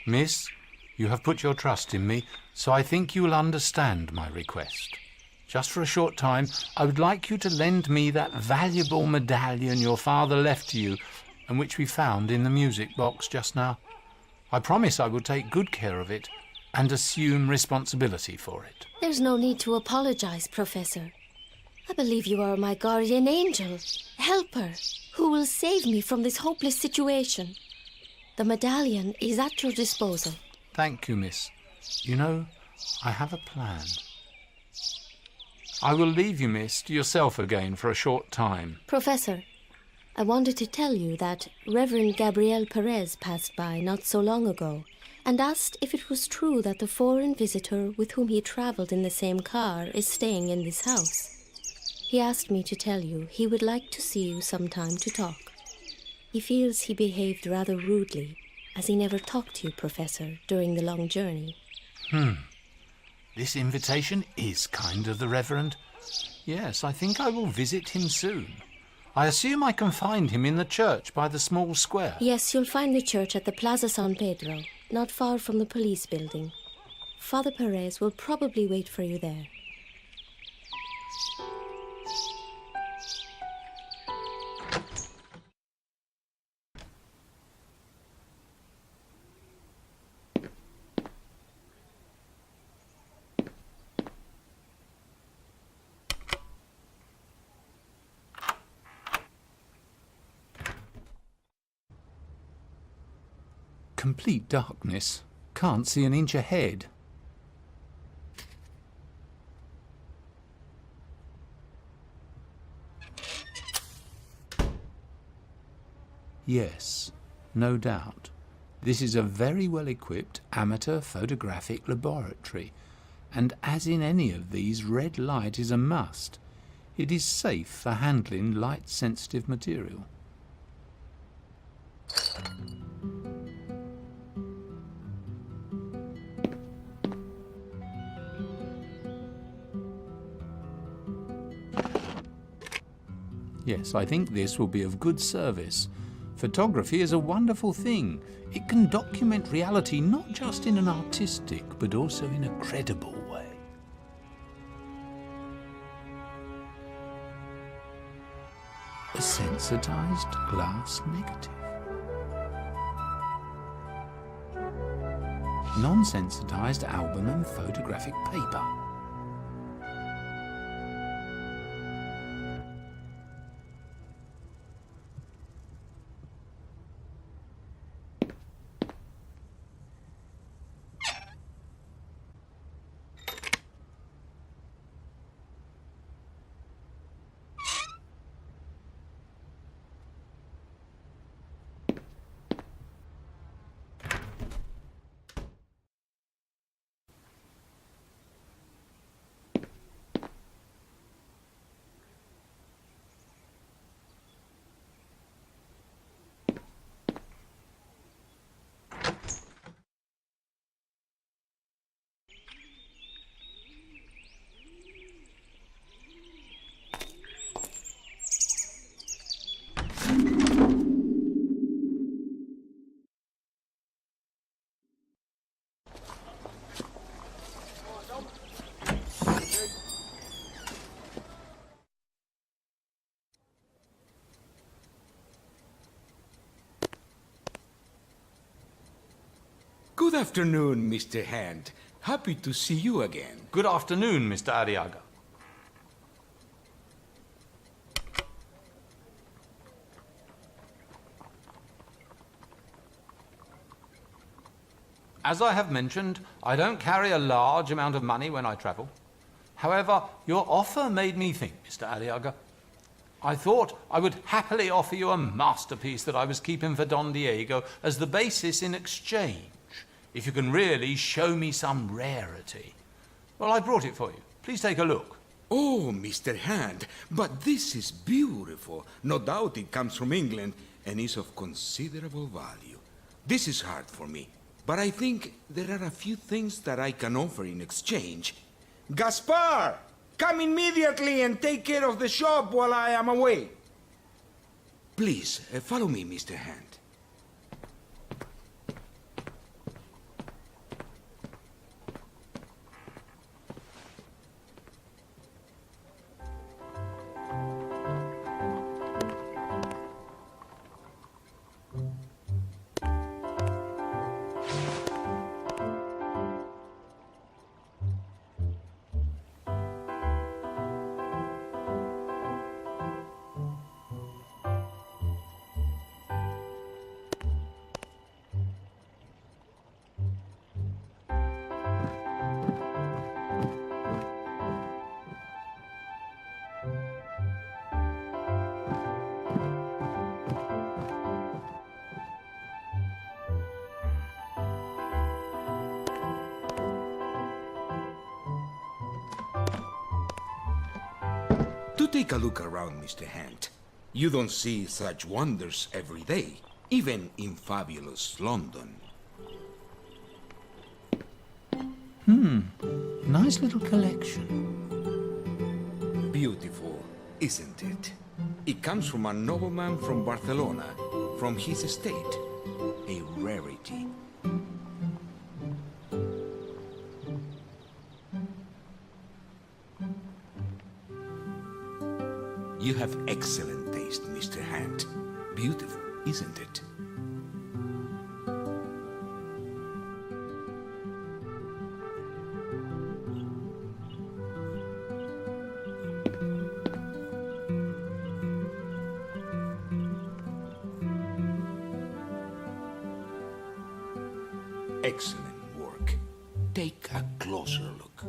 Miss, you have put your trust in me, so I think you will understand my request. Just for a short time, I would like you to lend me that valuable medallion your father left to you and which we found in the music box just now. I promise I will take good care of it and assume responsibility for it. There's no need to apologize, Professor. I believe you are my guardian angel, helper, who will save me from this hopeless situation. The medallion is at your disposal. Thank you, miss. You know, I have a plan. I will leave you, miss, to yourself again for a short time. Professor, I wanted to tell you that Reverend Gabriel Perez passed by not so long ago and asked if it was true that the foreign visitor with whom he traveled in the same car is staying in this house. He asked me to tell you he would like to see you sometime to talk. He feels he behaved rather rudely, as he never talked to you, Professor, during the long journey. This invitation is kind of the Reverend. Yes, I think I will visit him soon. I assume I can find him in the church by the small square. Yes, you'll find the church at the Plaza San Pedro, not far from the police building. Father Perez will probably wait for you there. Complete darkness. Can't see an inch ahead. Yes, no doubt. This is a very well-equipped amateur photographic laboratory, and as in any of these, red light is a must. It is safe for handling light-sensitive material. Yes, I think this will be of good service. Photography is a wonderful thing. It can document reality not just in an artistic, but also in a credible way. A sensitized glass negative. Non-sensitized album and photographic paper. Good afternoon, Mr. Hand. Happy to see you again. Good afternoon, Mr. Arriaga. As I have mentioned, I don't carry a large amount of money when I travel. However, your offer made me think, Mr. Arriaga. I thought I would happily offer you a masterpiece that I was keeping for Don Diego as the basis in exchange, if you can really show me some rarity. Well, I brought it for you. Please take a look. Oh, Mr. Hand, but this is beautiful. No doubt it comes from England and is of considerable value. This is hard for me, but I think there are a few things that I can offer in exchange. Gaspar! Come immediately and take care of the shop while I am away. Please, follow me, Mr. Hand. take a look around, Mr. Hand. You don't see such wonders every day, even in fabulous London. Nice little collection. Beautiful, isn't it? It comes from a nobleman from Barcelona, from his estate. A rarity. You have excellent taste, Mr. Hand. Beautiful, isn't it? Excellent work. Take a closer look.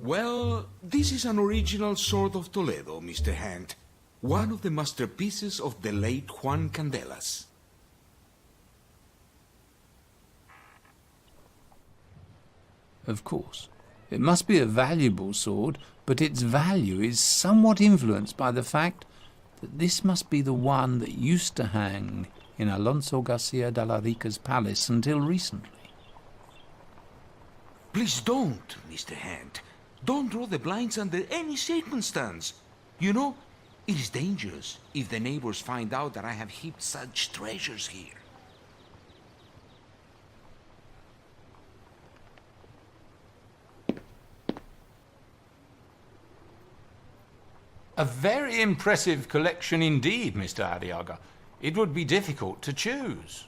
Well, this is an original sword of Toledo, Mr. Hand. One of the masterpieces of the late Juan Candelas. Of course. It must be a valuable sword, but its value is somewhat influenced by the fact that this must be the one that used to hang in Alonso Garcia de la Rica's palace until recently. Please don't, Mr. Hand. Don't draw the blinds under any circumstance. You know, it is dangerous if the neighbors find out that I have heaped such treasures here. A very impressive collection indeed, Mr. Arriaga. It would be difficult to choose.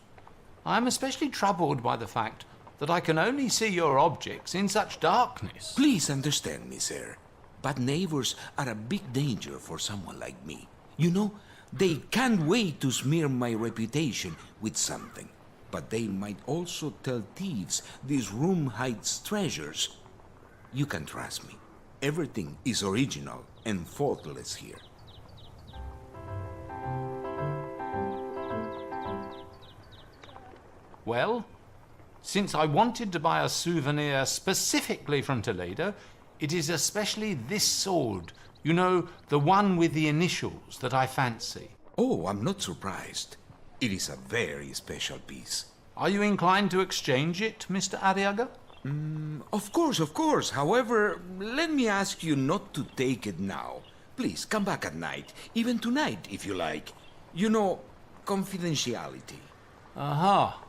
I am especially troubled by the fact that I can only see your objects in such darkness. Please understand me, sir. But neighbors are a big danger for someone like me. You know, they can't wait to smear my reputation with something. But they might also tell thieves this room hides treasures. You can trust me. Everything is original and faultless here. Well, since I wanted to buy a souvenir specifically from Toledo, it is especially this sword, you know, the one with the initials, that I fancy. Oh, I'm not surprised. It is a very special piece. Are you inclined to exchange it, Mr. Arriaga? Of course. However, let me ask you not to take it now. Please, come back at night. Even tonight, if you like. You know, confidentiality. Aha.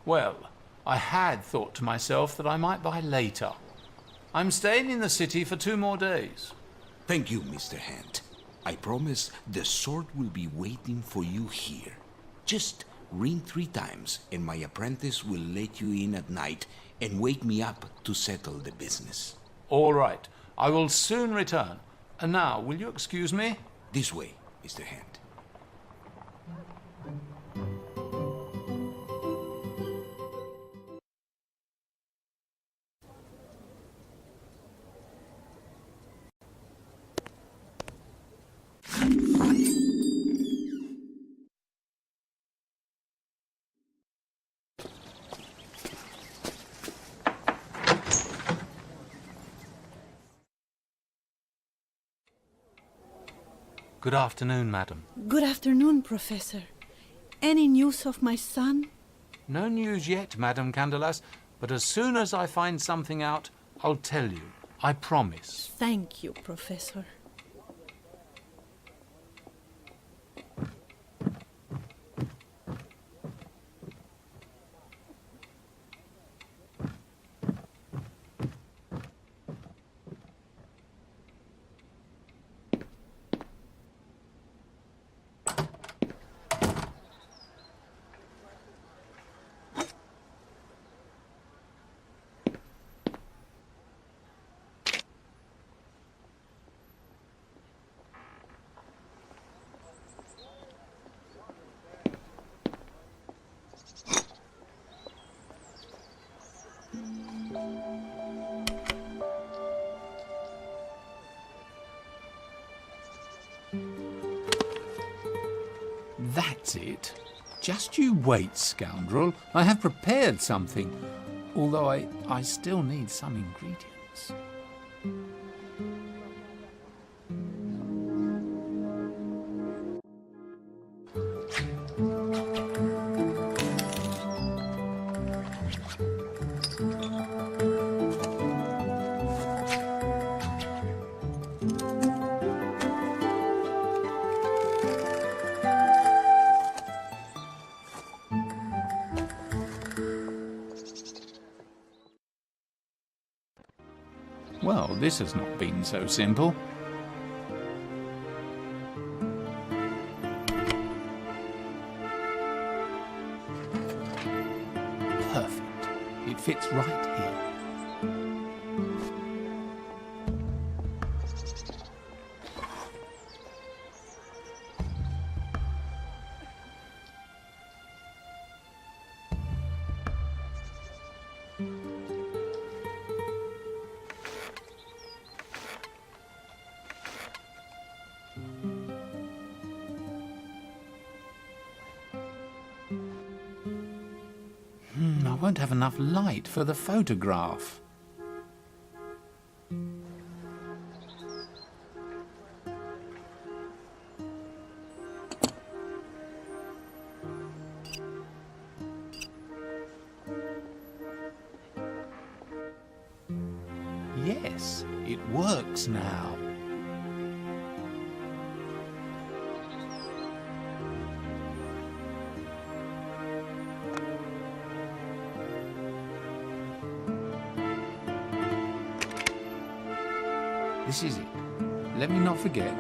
Well, I had thought to myself that I might buy later. I'm staying in the city for 2 more days. Thank you, Mr. Hand. I promise the sword will be waiting for you here. Just ring 3 times, and my apprentice will let you in at night and wake me up to settle the business. All right. I will soon return. And now, will you excuse me? This way, Mr. Hand. Good afternoon, madam. Good afternoon, Professor. Any news of my son? No news yet, Madam Candelas, but as soon as I find something out, I'll tell you. I promise. Thank you, Professor. That's it. Just you wait, scoundrel. I have prepared something, although I still need some ingredients. Well, this has not been so simple. Perfect. It fits right here. I won't have enough light for the photograph. Yes, it works now. This is it. Let me not forget.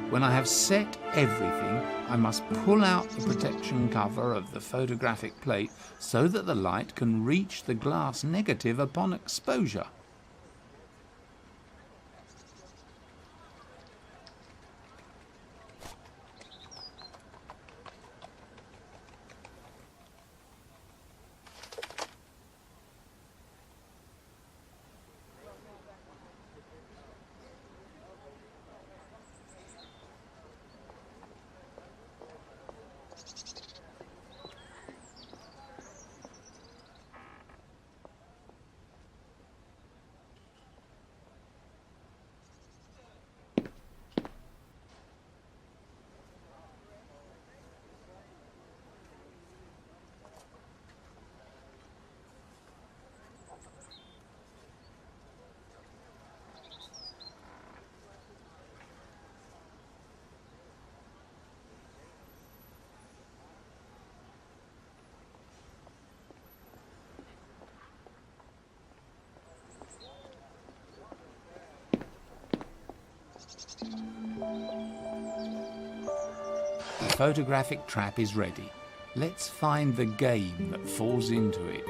When I have set everything, I must pull out the protection cover of the photographic plate so that the light can reach the glass negative upon exposure. The photographic trap is ready. Let's find the game that falls into it.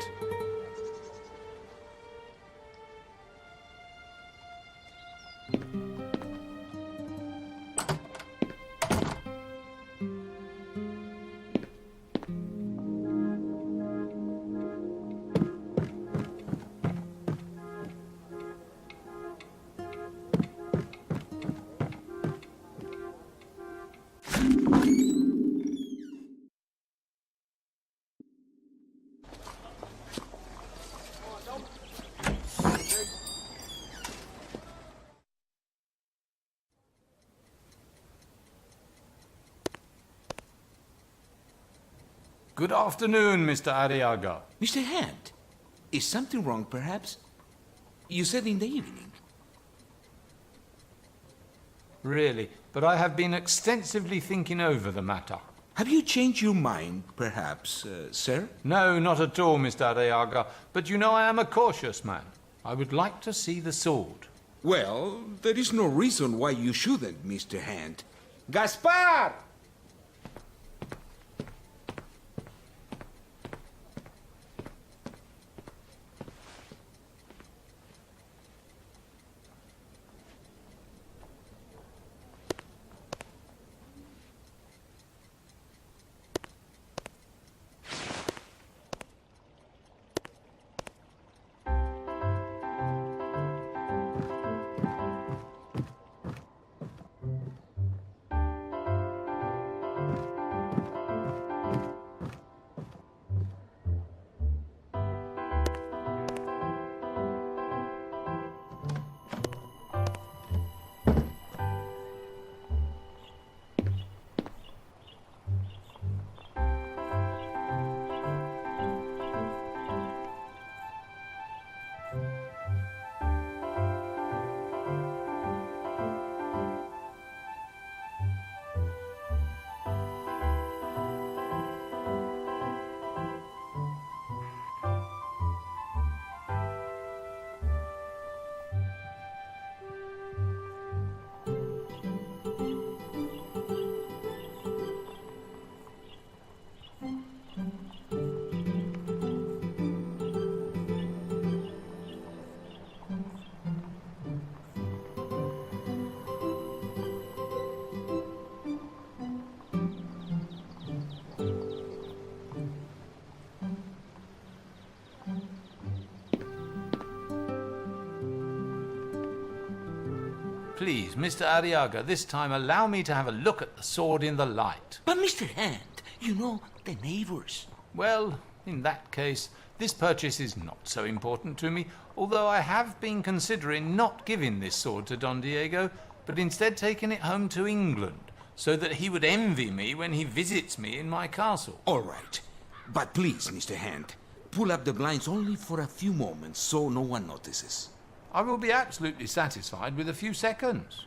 Good afternoon, Mr. Arriaga. Mr. Hand, is something wrong, perhaps? You said in the evening. Really, but I have been extensively thinking over the matter. Have you changed your mind, perhaps, sir? No, not at all, Mr. Arriaga. But you know I am a cautious man. I would like to see the sword. Well, there is no reason why you shouldn't, Mr. Hand. Gaspar! please, Mr. Arriaga, this time allow me to have a look at the sword in the light. But, Mr. Hand, you know, the neighbors. Well, in that case, this purchase is not so important to me, although I have been considering not giving this sword to Don Diego, but instead taking it home to England, so that he would envy me when he visits me in my castle. All right. But please, Mr. Hand, pull up the blinds only for a few moments so no one notices. I will be absolutely satisfied with a few seconds.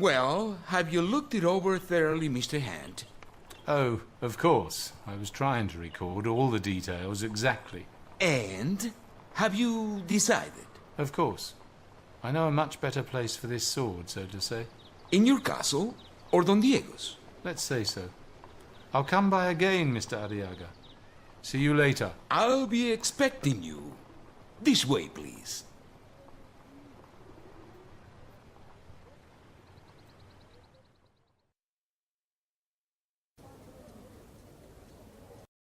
Well, have you looked it over thoroughly, Mr. Hand? Oh, of course. I was trying to record all the details exactly. And have you decided? Of course. I know a much better place for this sword, so to say. In your castle or Don Diego's? Let's say so. I'll come by again, Mr. Arriaga. See you later. I'll be expecting you. This way, please.